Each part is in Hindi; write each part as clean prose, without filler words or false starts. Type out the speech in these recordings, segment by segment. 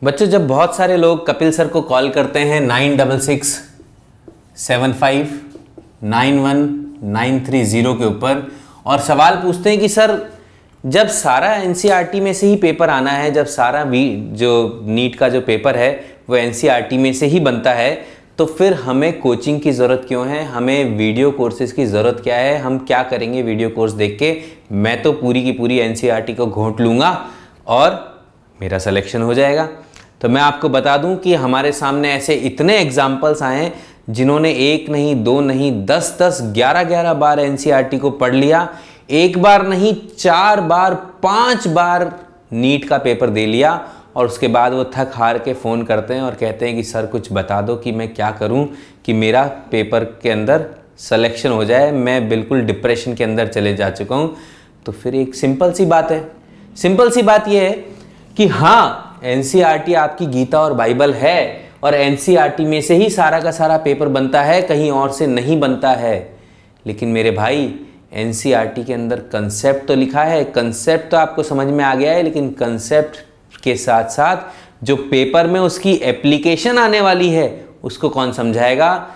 बच्चों, जब बहुत सारे लोग कपिल सर को कॉल करते हैं 9667591930 के ऊपर और सवाल पूछते हैं कि सर जब सारा एनसीईआरटी में से ही पेपर आना है, जब सारा जो नीट का जो पेपर है वो एनसीईआरटी में से ही बनता है, तो फिर हमें कोचिंग की ज़रूरत क्यों है, हमें वीडियो कोर्सेज़ की ज़रूरत क्या है, हम क्या करेंगे वीडियो कोर्स देख के। मैं तो पूरी की पूरी एनसीईआरटी को घोंट लूँगा और मेरा सिलेक्शन हो जाएगा। तो मैं आपको बता दूं कि हमारे सामने ऐसे इतने एग्जाम्पल्स आए हैं जिन्होंने 1 नहीं 2 नहीं 10-10 11-11 बार एनसीईआरटी को पढ़ लिया, एक बार नहीं 4 बार 5 बार नीट का पेपर दे लिया और उसके बाद वो थक हार के फ़ोन करते हैं और कहते हैं कि सर कुछ बता दो कि मैं क्या करूं कि मेरा पेपर के अंदर सिलेक्शन हो जाए, मैं बिल्कुल डिप्रेशन के अंदर चले जा चुका हूं। तो फिर एक सिंपल सी बात है, सिंपल सी बात यह है कि हाँ, एनसीईआरटी आपकी गीता और बाइबल है और एनसीईआरटी में से ही सारा का सारा पेपर बनता है, कहीं और से नहीं बनता है। लेकिन मेरे भाई, एनसीईआरटी के अंदर कंसेप्ट तो लिखा है, कंसेप्ट तो आपको समझ में आ गया है, लेकिन कंसेप्ट के साथ साथ जो पेपर में उसकी एप्लीकेशन आने वाली है उसको कौन समझाएगा।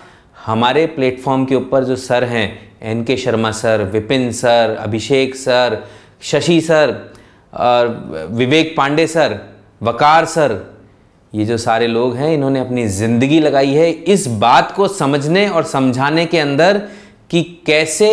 हमारे प्लेटफॉर्म के ऊपर जो सर हैं, NK Sharma sir, Vipin sir, Abhishek sir, Shashi sir और विवेक पांडे सर, वकार सर, ये जो सारे लोग हैं इन्होंने अपनी ज़िंदगी लगाई है इस बात को समझने और समझाने के अंदर कि कैसे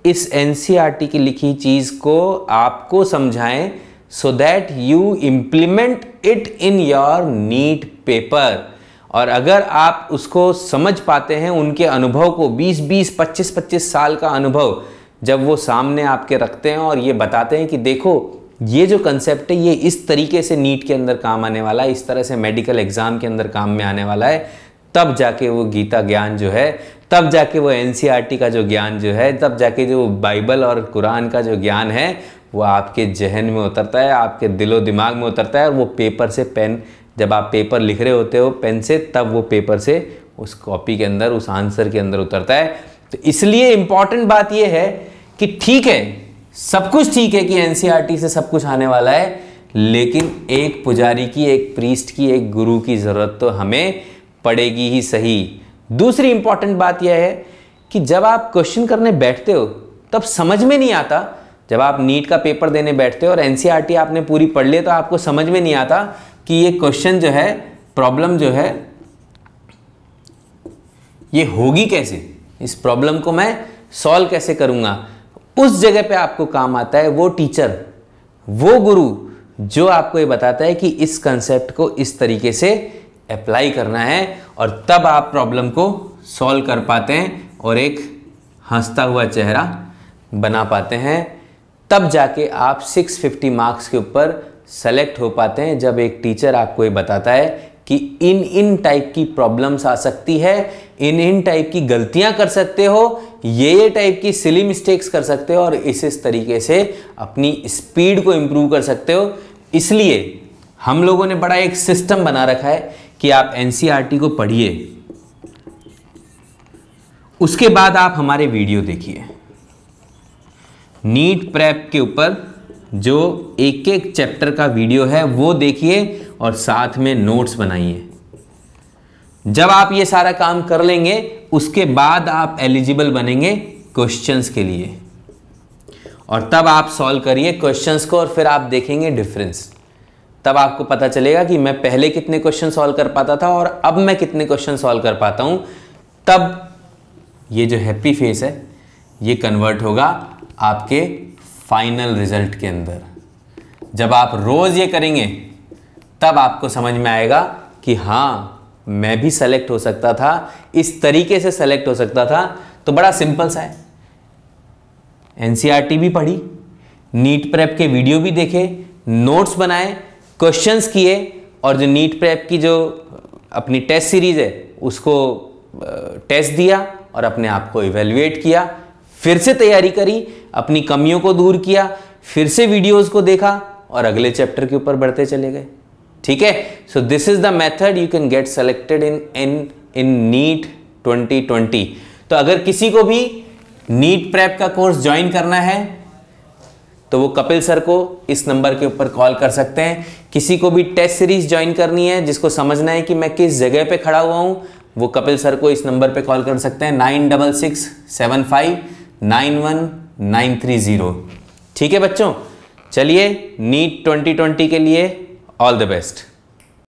इस एनसीईआरटी की लिखी चीज़ को आपको समझाएं, so that you implement it in your NEET paper. और अगर आप उसको समझ पाते हैं, उनके अनुभव को 20-20, 25-25 साल का अनुभव जब वो सामने आपके रखते हैं और ये बताते हैं कि देखो ये जो कंसेप्ट है ये इस तरीके से नीट के अंदर काम आने वाला है, इस तरह से मेडिकल एग्जाम के अंदर काम में आने वाला है, तब जाके वो गीता ज्ञान जो है, तब जाके वो एनसीईआरटी का जो ज्ञान जो है, तब जाके जो बाइबल और कुरान का जो ज्ञान है वो आपके जहन में उतरता है, आपके दिलो दिमाग में उतरता है। और वो पेपर से पेन, जब आप पेपर लिख रहे होते हो पेन से, तब वो पेपर से उस कॉपी के अंदर, उस आंसर के अंदर उतरता है। तो इसलिए इम्पॉर्टेंट बात ये है कि ठीक है, सब कुछ ठीक है कि एनसीईआरटी से सब कुछ आने वाला है, लेकिन एक पुजारी की, एक प्रीस्ट की, एक गुरु की ज़रूरत तो हमें पड़ेगी ही सही। दूसरी इंपॉर्टेंट बात यह है कि जब आप क्वेश्चन करने बैठते हो तब समझ में नहीं आता, जब आप नीट का पेपर देने बैठते हो और एनसीईआरटी आपने पूरी पढ़ ली तो आपको समझ में नहीं आता कि ये क्वेश्चन जो है, प्रॉब्लम जो है, ये होगी कैसे, इस प्रॉब्लम को मैं सॉल्व कैसे करूँगा। उस जगह पे आपको काम आता है वो टीचर, वो गुरु जो आपको ये बताता है कि इस कंसेप्ट को इस तरीके से अप्लाई करना है, और तब आप प्रॉब्लम को सॉल्व कर पाते हैं और एक हंसता हुआ चेहरा बना पाते हैं। तब जाके आप 650 मार्क्स के ऊपर सेलेक्ट हो पाते हैं, जब एक टीचर आपको ये बताता है कि इन टाइप की प्रॉब्लम्स आ सकती है, इन टाइप की गलतियां कर सकते हो, ये टाइप की सिली मिस्टेक्स कर सकते हो और इस तरीके से अपनी स्पीड को इम्प्रूव कर सकते हो। इसलिए हम लोगों ने बड़ा एक सिस्टम बना रखा है कि आप एनसीईआरटी को पढ़िए, उसके बाद आप हमारे वीडियो देखिए। नीट प्रेप के ऊपर जो एक एक चैप्टर का वीडियो है वो देखिए और साथ में नोट्स बनाइए। जब आप ये सारा काम कर लेंगे उसके बाद आप एलिजिबल बनेंगे क्वेश्चंस के लिए, और तब आप सॉल्व करिए क्वेश्चंस को और फिर आप देखेंगे डिफरेंस। तब आपको पता चलेगा कि मैं पहले कितने क्वेश्चन सॉल्व कर पाता था और अब मैं कितने क्वेश्चन सॉल्व कर पाता हूं। तब ये जो हैप्पी फेस है ये कन्वर्ट होगा आपके फाइनल रिजल्ट के अंदर। जब आप रोज ये करेंगे तब आपको समझ में आएगा कि हाँ, मैं भी सेलेक्ट हो सकता था, इस तरीके से सेलेक्ट हो सकता था। तो बड़ा सिंपल सा है, एनसीईआरटी भी पढ़ी, नीट प्रेप के वीडियो भी देखे, नोट्स बनाए, क्वेश्चंस किए, और जो नीट प्रेप की जो अपनी टेस्ट सीरीज है उसको टेस्ट दिया और अपने आप को इवेल्युएट किया, फिर से तैयारी करी, अपनी कमियों को दूर किया, फिर से वीडियोस को देखा और अगले चैप्टर के ऊपर बढ़ते चले गए। ठीक है, so this is the method you can get selected in NEET 2020। तो अगर किसी को भी नीट प्रेप का कोर्स ज्वाइन करना है तो वो कपिल सर को इस नंबर के ऊपर कॉल कर सकते हैं। किसी को भी टेस्ट सीरीज ज्वाइन करनी है, जिसको समझना है कि मैं किस जगह पे खड़ा हुआ हूँ, वो कपिल सर को इस नंबर पे कॉल कर सकते हैं 9667591930। ठीक है बच्चों, चलिए नीट 2020 के लिए ऑल द बेस्ट।